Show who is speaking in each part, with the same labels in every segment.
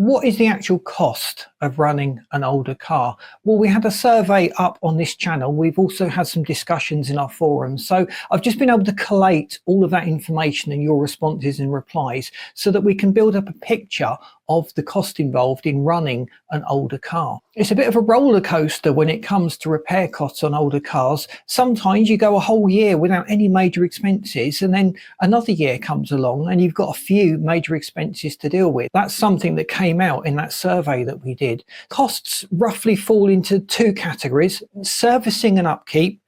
Speaker 1: What is the actual cost of running an older car? Well, we had a survey up on this channel. We've also had some discussions in our forums. So I've just been able to collate all of that information and your responses and replies so that we can build up a picture of the cost involved in running an older car. It's a bit of a roller coaster when it comes to repair costs on older cars. Sometimes you go a whole year without any major expenses, and then another year comes along and you've got a few major expenses to deal with. That's something that came out in that survey that we did. Costs roughly fall into two categories: servicing and upkeep,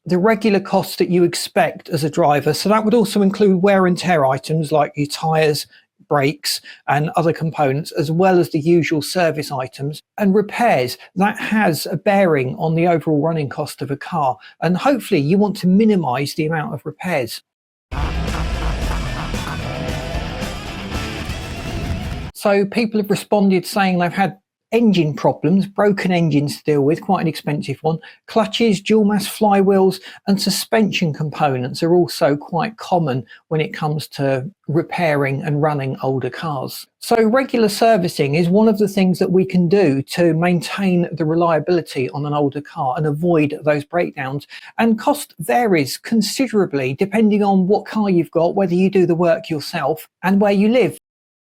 Speaker 1: the regular costs that you expect as a driver. So that would also include wear and tear items like your tyres, brakes and other components, as well as the usual service items. And repairs, that has a bearing on the overall running cost of a car, and hopefully you want to minimize the amount of repairs. So people have responded saying they've had engine problems, broken engines to deal with, quite an expensive one. Clutches, dual mass flywheels and suspension components are also quite common when it comes to repairing and running older cars. So regular servicing is one of the things that we can do to maintain the reliability on an older car and avoid those breakdowns. And cost varies considerably depending on what car you've got, whether you do the work yourself and where you live.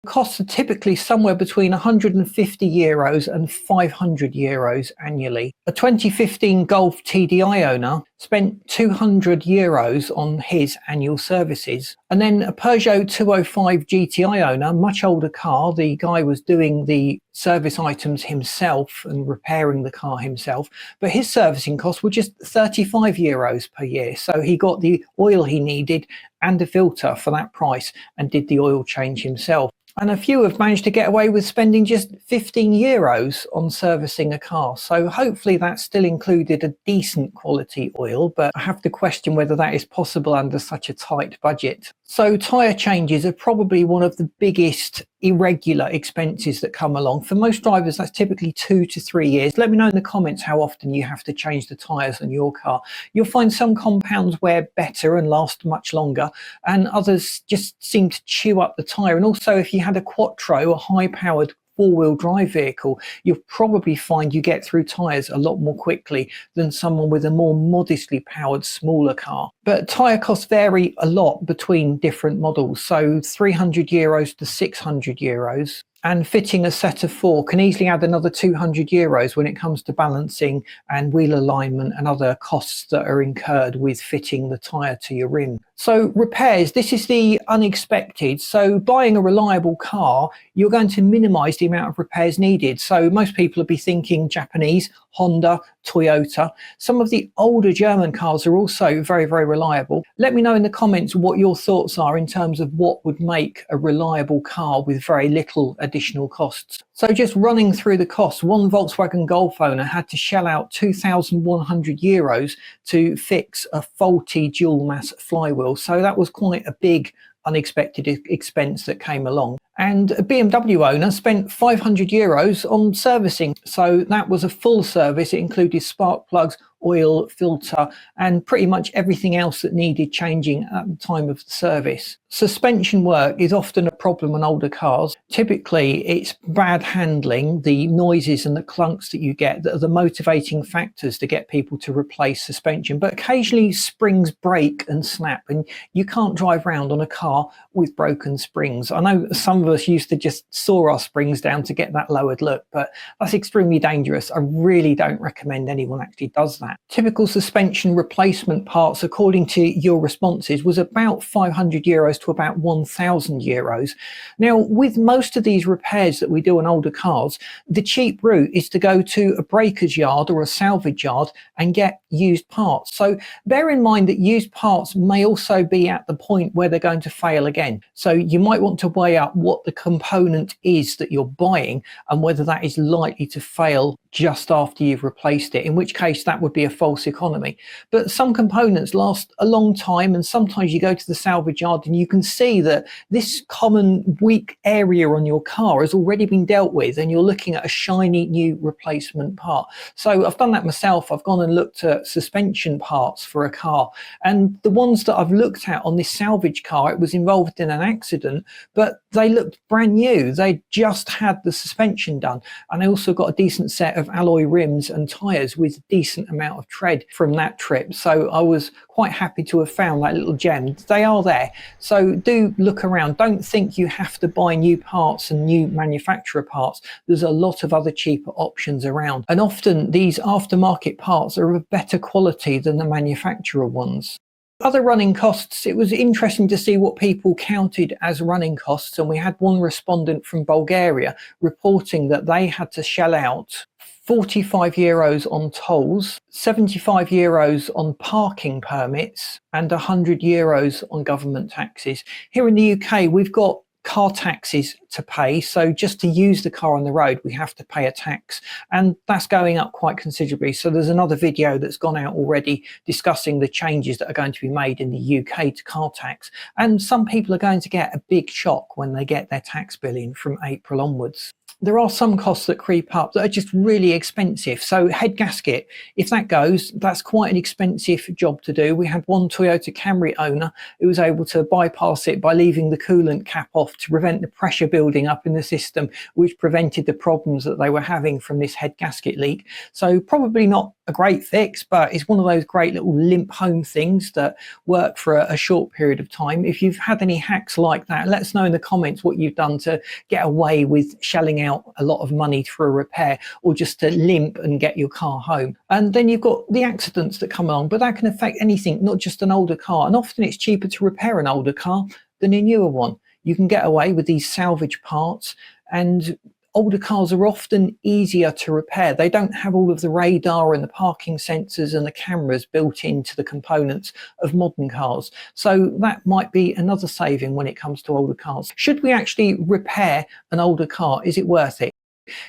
Speaker 1: Costs are typically somewhere between €150 and €500 annually. A 2015 Golf TDI owner spent €200 on his annual services. And then a Peugeot 205 GTI owner, much older car, the guy was doing the service items himself and repairing the car himself, but his servicing costs were just €35 per year. So he got the oil he needed and a filter for that price and did the oil change himself. And a few have managed to get away with spending just €15 on servicing a car. So hopefully that still included a decent quality oil, but I have to question whether that is possible under such a tight budget. So tyre changes are probably one of the biggest irregular expenses that come along. For most drivers, that's typically 2 to 3 years. Let me know in the comments how often you have to change the tyres on your car. You'll find some compounds wear better and last much longer, and others just seem to chew up the tyre. And also, if you had a Quattro, a high-powered four-wheel drive vehicle, you'll probably find you get through tyres a lot more quickly than someone with a more modestly powered smaller car. But tyre costs vary a lot between different models, so €300 to €600. And fitting a set of 4 can easily add another €200 when it comes to balancing and wheel alignment and other costs that are incurred with fitting the tyre to your rim. So repairs, this is the unexpected. So buying a reliable car, you're going to minimize the amount of repairs needed. So most people will be thinking Japanese, Honda, Toyota. Some of the older German cars are also very, very reliable. Let me know in the comments what your thoughts are in terms of what would make a reliable car with very little additional costs. So just running through the costs, one Volkswagen Golf owner had to shell out €2,100 to fix a faulty dual mass flywheel. So that was quite a big unexpected expense that came along. And a BMW owner spent €500 on servicing. So that was a full service. It included spark plugs, oil, filter, and pretty much everything else that needed changing at the time of the service. Suspension work is often a problem on older cars. Typically, it's bad handling, the noises and the clunks that you get that are the motivating factors to get people to replace suspension. But occasionally springs break and snap, and you can't drive around on a car with broken springs. I know some of us used to just saw our springs down to get that lowered look, but that's extremely dangerous. I really don't recommend anyone actually does that. Typical suspension replacement parts, according to your responses, was about €500 to about €1,000. Now, with most of these repairs that we do on older cars, the cheap route is to go to a breaker's yard or a salvage yard and get used parts. So bear in mind that used parts may also be at the point where they're going to fail again. So you might want to weigh up what the component is that you're buying and whether that is likely to fail just after you've replaced it, in which case that would be a false economy. But some components last a long time, and sometimes you go to the salvage yard and you can see that this common weak area on your car has already been dealt with, and you're looking at a shiny new replacement part. So I've done that myself. I've gone and looked at suspension parts for a car, and the ones that I've looked at on this salvage car, it was involved in an accident, but they looked brand new. They just had the suspension done, and they also got a decent set of alloy rims and tyres with a decent amount of tread from that trip. So I was quite happy to have found that little gem. They are there, so do look around. Don't think you have to buy new parts and new manufacturer parts. There's a lot of other cheaper options around, and often these aftermarket parts are of better quality than the manufacturer ones. Other running costs, it was interesting to see what people counted as running costs, and we had one respondent from Bulgaria reporting that they had to shell out €45 on tolls, €75 on parking permits, and €100 on government taxes. Here in the UK, we've got car taxes to pay, so just to use the car on the road we have to pay a tax, and that's going up quite considerably. So there's another video that's gone out already discussing the changes that are going to be made in the UK to car tax, and some people are going to get a big shock when they get their tax bill in from April onwards. There are some costs that creep up that are just really expensive. So head gasket, if that goes, that's quite an expensive job to do. We had one Toyota Camry owner who was able to bypass it by leaving the coolant cap off to prevent the pressure building up in the system, which prevented the problems that they were having from this head gasket leak. So probably not a great fix, but it's one of those great little limp home things that work for a short period of time. If you've had any hacks like that, let us know in the comments what you've done to get away with shelling out a lot of money for a repair, or just to limp and get your car home. And then you've got the accidents that come along, but that can affect anything, not just an older car. And often it's cheaper to repair an older car than a newer one. You can get away with these salvage parts, and older cars are often easier to repair. They don't have all of the radar and the parking sensors and the cameras built into the components of modern cars. So that might be another saving when it comes to older cars. Should we actually repair an older car? Is it worth it?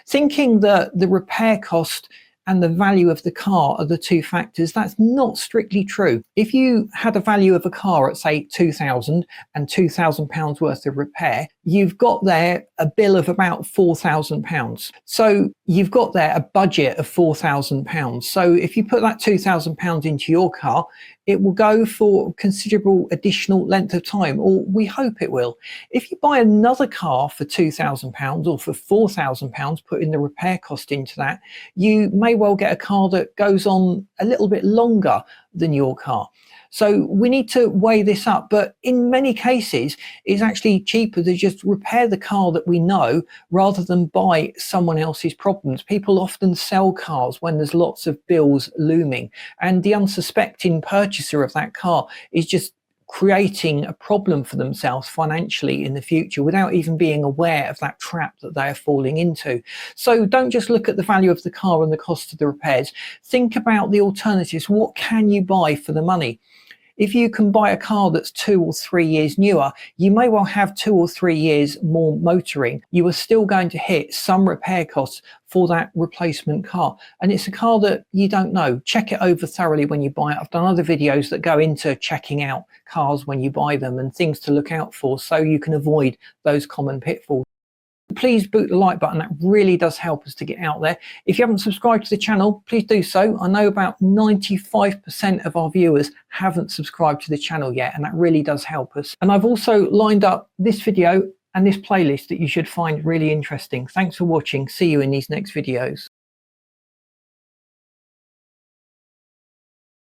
Speaker 1: Thinking that the repair cost and the value of the car are the two factors, that's not strictly true. If you had a value of a car at say £2,000 and £2,000 worth of repair, you've got there a bill of about £4,000. So you've got there a budget of £4,000. So if you put that £2,000 into your car, it will go for considerable additional length of time, or we hope it will. If you buy another car for £2,000 or for £4,000, putting the repair cost into that, you may well get a car that goes on a little bit longer than your car. So we need to weigh this up, but in many cases it's actually cheaper to just repair the car that we know rather than buy someone else's problems. People often sell cars when there's lots of bills looming, and the unsuspecting purchaser of that car is just creating a problem for themselves financially in the future without even being aware of that trap that they are falling into. So don't just look at the value of the car and the cost of the repairs. Think about the alternatives. What can you buy for the money? If you can buy a car that's 2 or 3 years newer, you may well have 2 or 3 years more motoring. You are still going to hit some repair costs for that replacement car. And it's a car that you don't know. Check it over thoroughly when you buy it. I've done other videos that go into checking out cars when you buy them and things to look out for, so you can avoid those common pitfalls. Please boot the like button, that really does help us to get out there. If you haven't subscribed to the channel, please do so. I know about 95% of our viewers haven't subscribed to the channel yet, and that really does help us. And I've also lined up this video and this playlist that you should find really interesting. Thanks for watching. See you in these next videos.